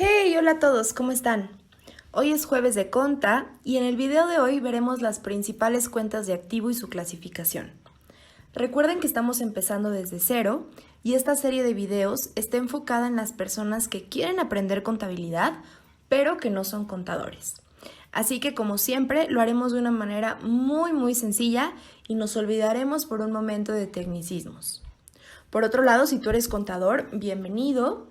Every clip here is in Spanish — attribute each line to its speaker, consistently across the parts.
Speaker 1: Hey, hola a todos, ¿cómo están? Hoy es jueves de Conta y en el video de hoy veremos las principales cuentas de activo y su clasificación. Recuerden que estamos empezando desde cero y esta serie de videos está enfocada en las personas que quieren aprender contabilidad, pero que no son contadores. Así que como siempre lo haremos de una manera muy sencilla y nos olvidaremos por un momento de tecnicismos. Por otro lado, si tú eres contador, bienvenido.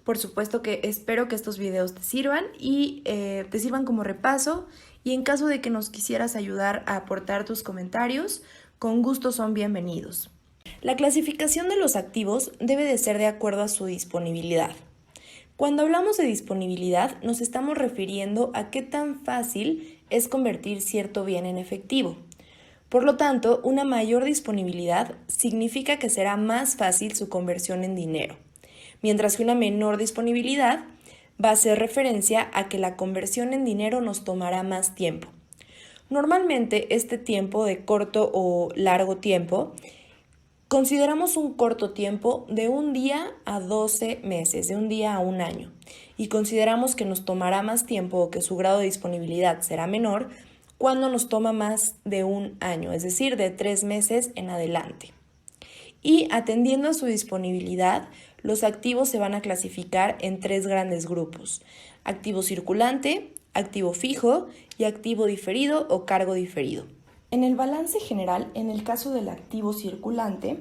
Speaker 1: Por supuesto que espero que estos videos te sirvan y te sirvan como repaso, y en caso de que nos quisieras ayudar a aportar tus comentarios, con gusto son bienvenidos. La clasificación de los activos debe de ser de acuerdo a su disponibilidad. Cuando hablamos de disponibilidad, nos estamos refiriendo a qué tan fácil es convertir cierto bien en efectivo. Por lo tanto, una mayor disponibilidad significa que será más fácil su conversión en dinero, mientras que una menor disponibilidad va a hacer referencia a que la conversión en dinero nos tomará más tiempo. Normalmente este tiempo de corto o largo tiempo, consideramos un corto tiempo de un día a 12 meses, de un día a un año, y consideramos que nos tomará más tiempo o que su grado de disponibilidad será menor cuando nos toma más de un año, es decir, de 3 meses en adelante. Y atendiendo a su disponibilidad, los activos se van a clasificar en 3 grandes grupos: activo circulante, activo fijo y activo diferido o cargo diferido. En el balance general, en el caso del activo circulante,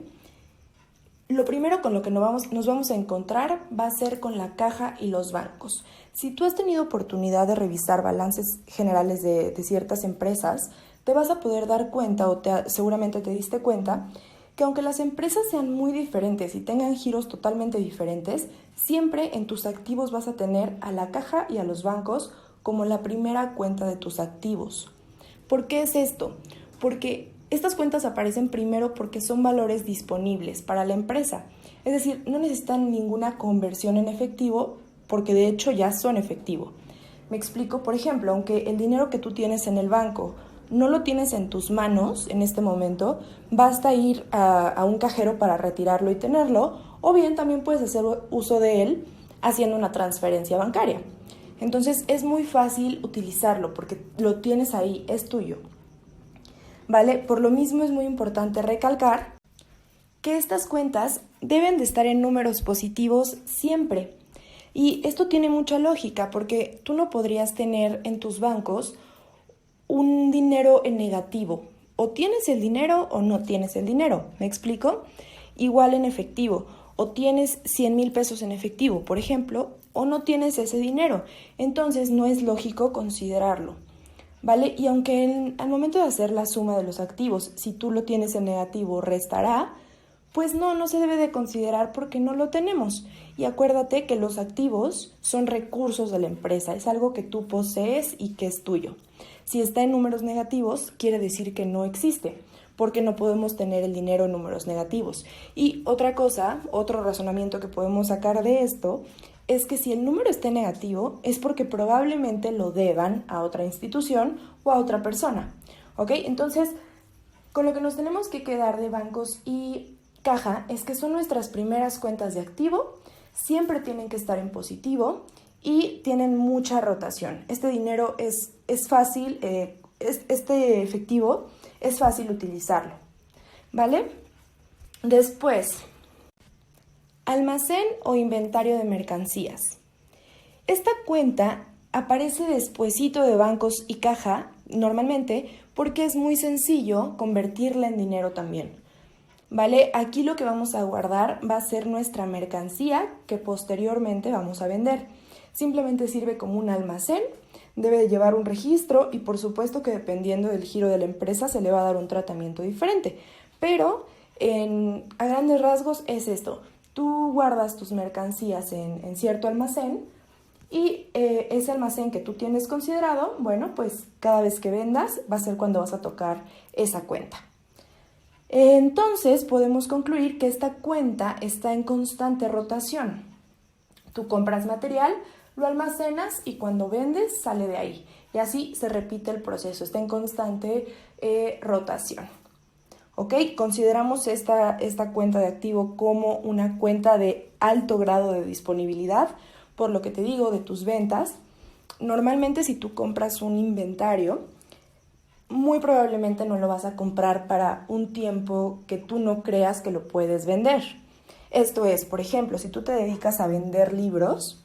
Speaker 1: lo primero con lo que nos vamos a encontrar va a ser con la caja y los bancos. Si tú has tenido oportunidad de revisar balances generales de ciertas empresas, te vas a poder dar cuenta, o seguramente te diste cuenta, que aunque las empresas sean muy diferentes y tengan giros totalmente diferentes, siempre en tus activos vas a tener a la caja y a los bancos como la primera cuenta de tus activos. ¿Por qué es esto? Porque estas cuentas aparecen primero porque son valores disponibles para la empresa. Es decir, no necesitan ninguna conversión en efectivo porque de hecho ya son efectivo. Me explico, por ejemplo, aunque el dinero que tú tienes en el banco no lo tienes en tus manos en este momento, basta ir a un cajero para retirarlo y tenerlo, o bien también puedes hacer uso de él haciendo una transferencia bancaria. Entonces es muy fácil utilizarlo porque lo tienes ahí, es tuyo. ¿Vale? Por lo mismo es muy importante recalcar que estas cuentas deben de estar en números positivos siempre. Y esto tiene mucha lógica porque tú no podrías tener en tus bancos un dinero en negativo. O tienes el dinero o no tienes el dinero. ¿Me explico? Igual en efectivo. O tienes 100,000 pesos en efectivo, por ejemplo, o no tienes ese dinero. Entonces no es lógico considerarlo. ¿Vale? Y aunque al momento de hacer la suma de los activos, si tú lo tienes en negativo, restará, pues no se debe de considerar porque no lo tenemos. Y acuérdate que los activos son recursos de la empresa, es algo que tú posees y que es tuyo. Si está en números negativos, quiere decir que no existe, porque no podemos tener el dinero en números negativos. Y otra cosa, otro razonamiento que podemos sacar de esto, es que si el número está negativo es porque probablemente lo deban a otra institución o a otra persona. ¿Ok? Entonces, con lo que nos tenemos que quedar de bancos y caja es que son nuestras primeras cuentas de activo, siempre tienen que estar en positivo y tienen mucha rotación. Este dinero es fácil, este efectivo es fácil utilizarlo, ¿vale? Después, almacén o inventario de mercancías. Esta cuenta aparece despuesito de bancos y caja, normalmente, porque es muy sencillo convertirla en dinero también. ¿Vale? Aquí lo que vamos a guardar va a ser nuestra mercancía que posteriormente vamos a vender. Simplemente sirve como un almacén, debe de llevar un registro y por supuesto que dependiendo del giro de la empresa se le va a dar un tratamiento diferente. Pero a grandes rasgos es esto. Tú guardas tus mercancías en cierto almacén y ese almacén que tú tienes considerado, bueno, pues cada vez que vendas va a ser cuando vas a tocar esa cuenta. Entonces podemos concluir que esta cuenta está en constante rotación. Tú compras material, lo almacenas y cuando vendes sale de ahí. Y así se repite el proceso, está en constante rotación. ¿Ok? Consideramos esta cuenta de activo como una cuenta de alto grado de disponibilidad por lo que te digo de tus ventas. Normalmente si tú compras un inventario, muy probablemente no lo vas a comprar para un tiempo que tú no creas que lo puedes vender. Esto es, por ejemplo, si tú te dedicas a vender libros,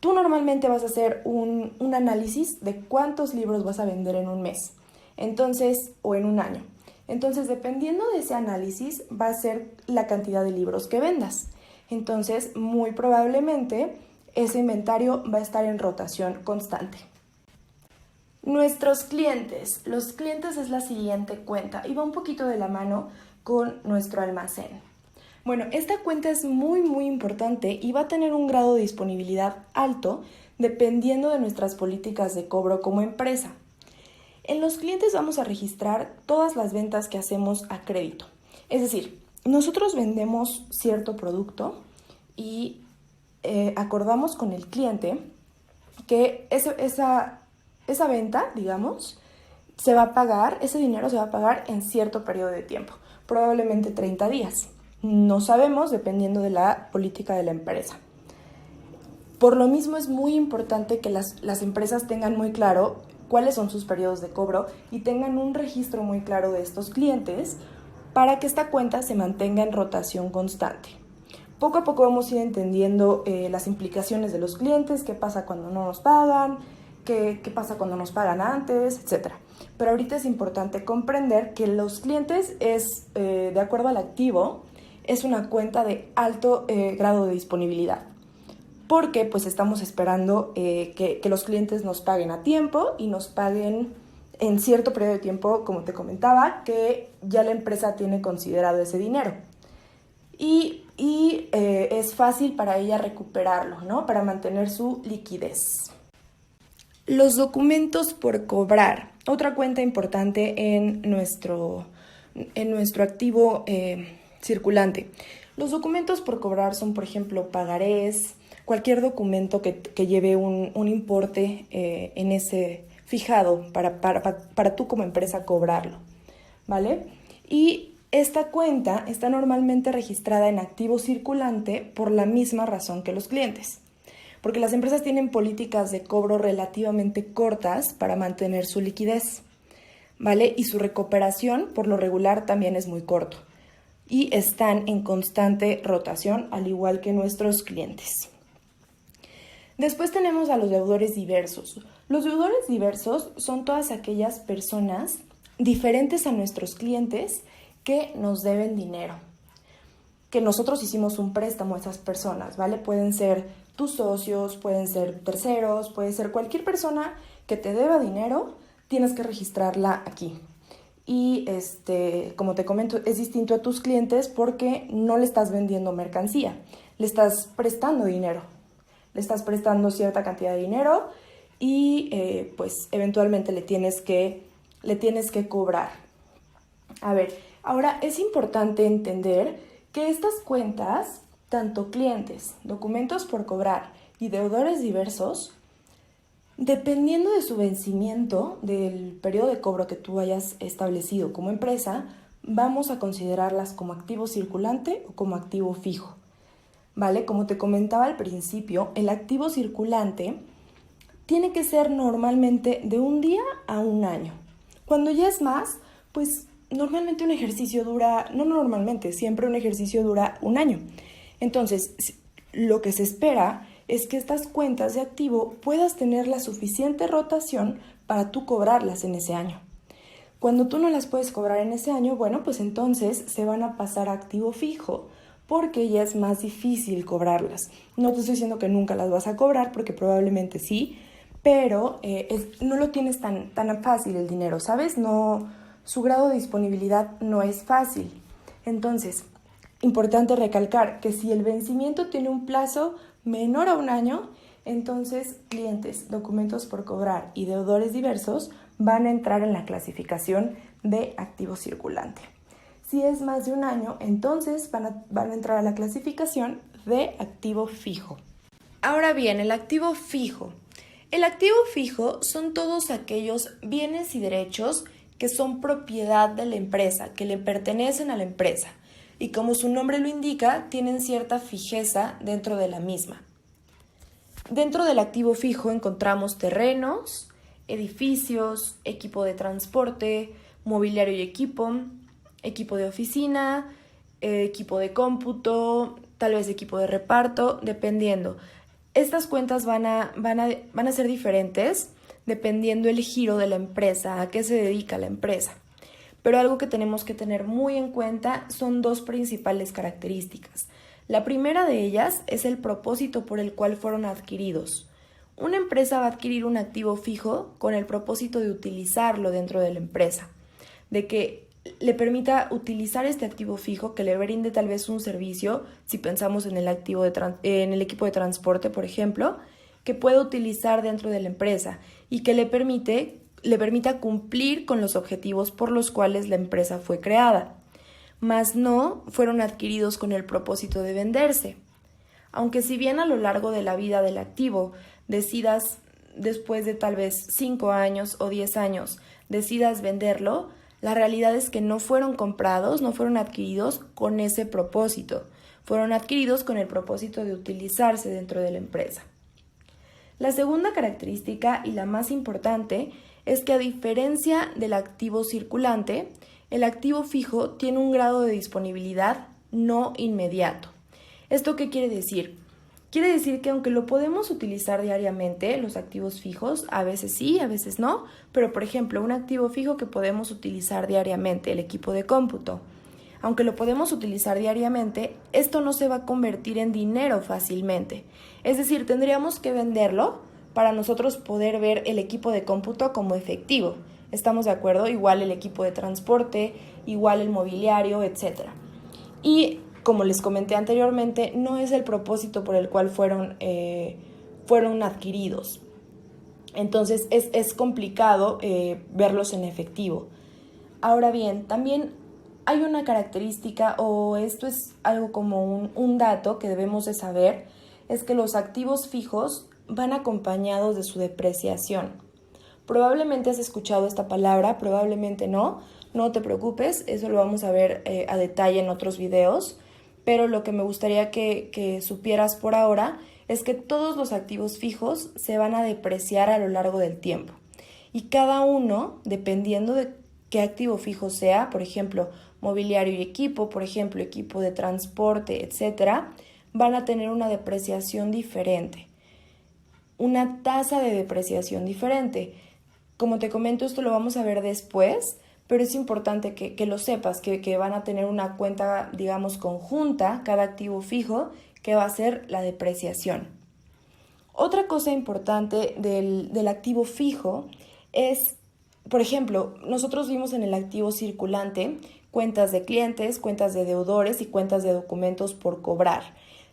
Speaker 1: tú normalmente vas a hacer un análisis de cuántos libros vas a vender en un mes, entonces, o en un año. Entonces, dependiendo de ese análisis, va a ser la cantidad de libros que vendas. Entonces, muy probablemente, ese inventario va a estar en rotación constante. Nuestros clientes. Los clientes es la siguiente cuenta y va un poquito de la mano con nuestro almacén. Bueno, esta cuenta es muy importante y va a tener un grado de disponibilidad alto dependiendo de nuestras políticas de cobro como empresa. En los clientes vamos a registrar todas las ventas que hacemos a crédito. Es decir, nosotros vendemos cierto producto y acordamos con el cliente que esa venta, digamos, se va a pagar, ese dinero se va a pagar en cierto periodo de tiempo, probablemente 30 días. No sabemos, dependiendo de la política de la empresa. Por lo mismo es muy importante que las empresas tengan muy claro cuáles son sus periodos de cobro y tengan un registro muy claro de estos clientes para que esta cuenta se mantenga en rotación constante. Poco a poco vamos a ir entendiendo las implicaciones de los clientes, qué pasa cuando no nos pagan, qué pasa cuando nos pagan antes, etc. Pero ahorita es importante comprender que los clientes es, de acuerdo al activo, es una cuenta de alto grado de disponibilidad. Porque pues estamos esperando que los clientes nos paguen a tiempo y nos paguen en cierto periodo de tiempo, como te comentaba, que ya la empresa tiene considerado ese dinero. Y es fácil para ella recuperarlo, ¿no? Para mantener su liquidez. Los documentos por cobrar. Otra cuenta importante en nuestro activo circulante. Los documentos por cobrar son, por ejemplo, pagarés, cualquier documento que lleve un importe en ese fijado para tú como empresa cobrarlo, ¿vale? Y esta cuenta está normalmente registrada en activo circulante por la misma razón que los clientes, porque las empresas tienen políticas de cobro relativamente cortas para mantener su liquidez, ¿vale? Y su recuperación, por lo regular, también es muy corto. Y están en constante rotación, al igual que nuestros clientes. Después tenemos a los deudores diversos. Los deudores diversos son todas aquellas personas diferentes a nuestros clientes que nos deben dinero, que nosotros hicimos un préstamo a esas personas, ¿vale? Pueden ser tus socios, pueden ser terceros, puede ser cualquier persona que te deba dinero, tienes que registrarla aquí. Y como te comento, es distinto a tus clientes porque no le estás vendiendo mercancía, le estás prestando dinero, le estás prestando cierta cantidad de dinero y pues eventualmente le tienes que cobrar. A ver, ahora es importante entender que estas cuentas, tanto clientes, documentos por cobrar y deudores diversos, dependiendo de su vencimiento, del periodo de cobro que tú hayas establecido como empresa, vamos a considerarlas como activo circulante o como activo fijo, ¿vale? Como te comentaba al principio, el activo circulante tiene que ser normalmente de un día a un año. Cuando ya es más, pues normalmente un ejercicio dura, no normalmente, siempre un ejercicio dura un año. Entonces, lo que se espera es que estas cuentas de activo puedas tener la suficiente rotación para tú cobrarlas en ese año. Cuando tú no las puedes cobrar en ese año, bueno, pues entonces se van a pasar a activo fijo porque ya es más difícil cobrarlas. No te estoy diciendo que nunca las vas a cobrar porque probablemente sí, pero no lo tienes tan fácil el dinero, ¿sabes? No, su grado de disponibilidad no es fácil. Entonces, importante recalcar que si el vencimiento tiene un plazo menor a un año, entonces clientes, documentos por cobrar y deudores diversos van a entrar en la clasificación de activo circulante. Si es más de un año, entonces van a entrar a la clasificación de activo fijo. Ahora bien, el activo fijo. El activo fijo son todos aquellos bienes y derechos que son propiedad de la empresa, que le pertenecen a la empresa y como su nombre lo indica, tienen cierta fijeza dentro de la misma. Dentro del activo fijo encontramos terrenos, edificios, equipo de transporte, mobiliario y equipo de oficina, equipo de cómputo, tal vez equipo de reparto, dependiendo. Estas cuentas van a ser diferentes dependiendo el giro de la empresa, a qué se dedica la empresa. Pero algo que tenemos que tener muy en cuenta son dos principales características. La primera de ellas es el propósito por el cual fueron adquiridos. Una empresa va a adquirir un activo fijo con el propósito de utilizarlo dentro de la empresa, de que le permita utilizar este activo fijo, que le brinde tal vez un servicio, si pensamos en el equipo de transporte, por ejemplo, que pueda utilizar dentro de la empresa y que le permita cumplir con los objetivos por los cuales la empresa fue creada, mas no fueron adquiridos con el propósito de venderse. Aunque si bien a lo largo de la vida del activo decidas, después de tal vez 5 años o 10 años, decidas venderlo, la realidad es que no fueron comprados, no fueron adquiridos con ese propósito. Fueron adquiridos con el propósito de utilizarse dentro de la empresa. La segunda característica y la más importante es que, a diferencia del activo circulante, el activo fijo tiene un grado de disponibilidad no inmediato. ¿Esto qué quiere decir? Quiere decir que aunque lo podemos utilizar diariamente, los activos fijos, a veces sí, a veces no, pero por ejemplo, un activo fijo que podemos utilizar diariamente, el equipo de cómputo, aunque lo podemos utilizar diariamente, esto no se va a convertir en dinero fácilmente. Es decir, tendríamos que venderlo para nosotros poder ver el equipo de cómputo como efectivo. ¿Estamos de acuerdo? Igual el equipo de transporte, igual el mobiliario, etc. Y como les comenté anteriormente, no es el propósito por el cual fueron adquiridos. Entonces es complicado verlos en efectivo. Ahora bien, también hay una característica, o esto es algo como un dato que debemos de saber, es que los activos fijos van acompañados de su depreciación. Probablemente has escuchado esta palabra, probablemente no te preocupes, eso lo vamos a ver a detalle en otros videos, pero lo que me gustaría que supieras por ahora es que todos los activos fijos se van a depreciar a lo largo del tiempo, y cada uno, dependiendo de qué activo fijo sea, por ejemplo, mobiliario y equipo, por ejemplo, equipo de transporte, etcétera, van a tener una depreciación diferente, una tasa de depreciación diferente. Como te comento, esto lo vamos a ver después, pero es importante que lo sepas, que van a tener una cuenta, digamos, conjunta, cada activo fijo, que va a ser la depreciación. Otra cosa importante del activo fijo es, por ejemplo, nosotros vimos en el activo circulante cuentas de clientes, cuentas de deudores y cuentas de documentos por cobrar.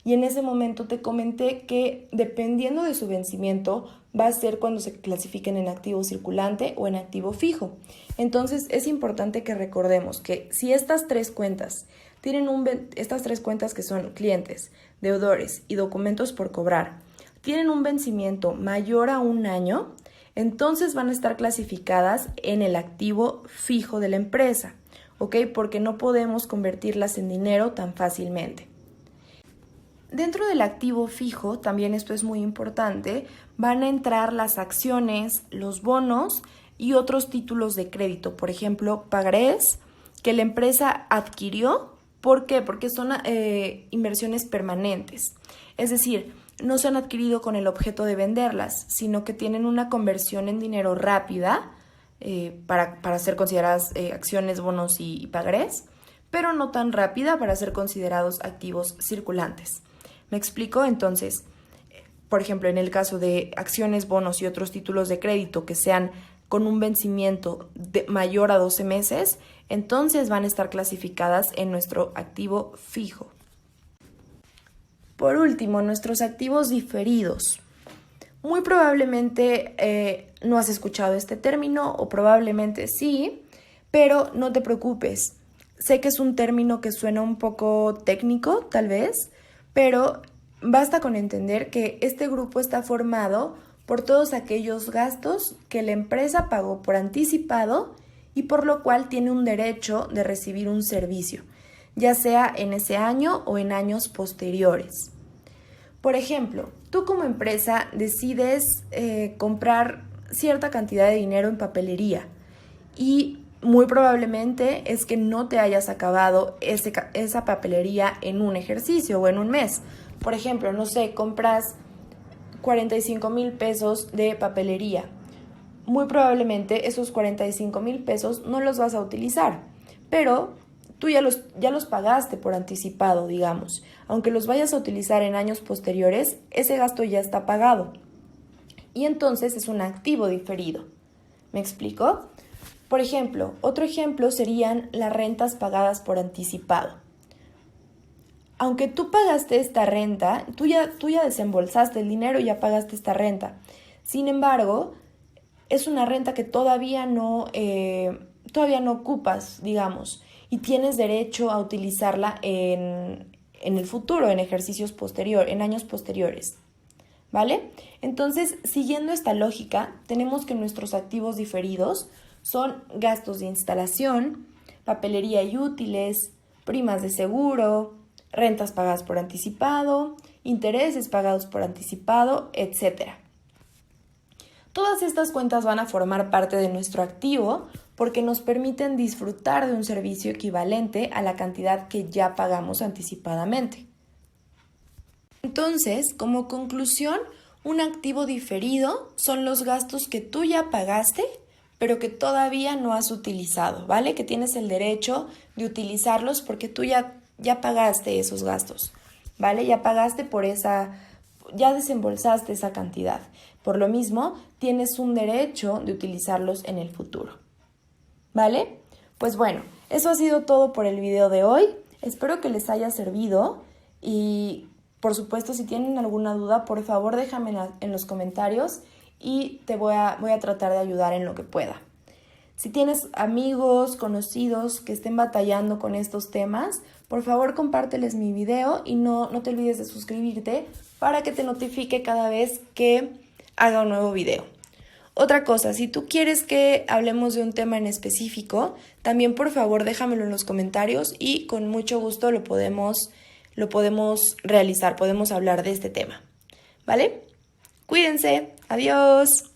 Speaker 1: Y en ese momento te comenté que, dependiendo de su vencimiento, va a ser cuando se clasifiquen en activo circulante o en activo fijo. Entonces es importante que recordemos que si estas tres cuentas que son clientes, deudores y documentos por cobrar, tienen un vencimiento mayor a 1 año, entonces van a estar clasificadas en el activo fijo de la empresa, ¿ok? Porque no podemos convertirlas en dinero tan fácilmente. Dentro del activo fijo, también esto es muy importante, van a entrar las acciones, los bonos y otros títulos de crédito, por ejemplo, pagarés que la empresa adquirió. ¿Por qué? Porque son inversiones permanentes, es decir, no se han adquirido con el objeto de venderlas, sino que tienen una conversión en dinero rápida para ser consideradas acciones, bonos y pagarés, pero no tan rápida para ser considerados activos circulantes. ¿Me explico? Entonces, por ejemplo, en el caso de acciones, bonos y otros títulos de crédito que sean con un vencimiento mayor a 12 meses, entonces van a estar clasificadas en nuestro activo fijo. Por último, nuestros activos diferidos. Muy probablemente no has escuchado este término, o probablemente sí, pero no te preocupes. Sé que es un término que suena un poco técnico, tal vez, pero basta con entender que este grupo está formado por todos aquellos gastos que la empresa pagó por anticipado y por lo cual tiene un derecho de recibir un servicio, ya sea en ese año o en años posteriores. Por ejemplo, tú como empresa decides comprar cierta cantidad de dinero en papelería y muy probablemente es que no te hayas acabado esa papelería en un ejercicio o en un mes. Por ejemplo, no sé, compras 45,000 pesos de papelería. Muy probablemente esos 45,000 pesos no los vas a utilizar, pero tú ya los pagaste por anticipado, digamos. Aunque los vayas a utilizar en años posteriores, ese gasto ya está pagado. Y entonces es un activo diferido. ¿Me explico? Por ejemplo, otro ejemplo serían las rentas pagadas por anticipado. Aunque tú pagaste esta renta, tú ya desembolsaste el dinero y ya pagaste esta renta. Sin embargo, es una renta que todavía no ocupas, digamos, y tienes derecho a utilizarla en el futuro, en ejercicios posteriores, en años posteriores. ¿Vale? Entonces, siguiendo esta lógica, tenemos que nuestros activos diferidos son gastos de instalación, papelería y útiles, primas de seguro, rentas pagadas por anticipado, intereses pagados por anticipado, etc. Todas estas cuentas van a formar parte de nuestro activo porque nos permiten disfrutar de un servicio equivalente a la cantidad que ya pagamos anticipadamente. Entonces, como conclusión, un activo diferido son los gastos que tú ya pagaste, pero que todavía no has utilizado, ¿vale? Que tienes el derecho de utilizarlos porque tú ya pagaste esos gastos, ¿vale? Ya pagaste ya desembolsaste esa cantidad. Por lo mismo, tienes un derecho de utilizarlos en el futuro, ¿vale? Pues bueno, eso ha sido todo por el video de hoy. Espero que les haya servido y, por supuesto, si tienen alguna duda, por favor déjame en los comentarios y voy a tratar de ayudar en lo que pueda. Si tienes amigos, conocidos que estén batallando con estos temas, por favor compárteles mi video y no te olvides de suscribirte para que te notifique cada vez que haga un nuevo video. Otra cosa, si tú quieres que hablemos de un tema en específico, también por favor déjamelo en los comentarios y con mucho gusto lo podemos realizar, podemos hablar de este tema. ¿Vale? Cuídense, adiós.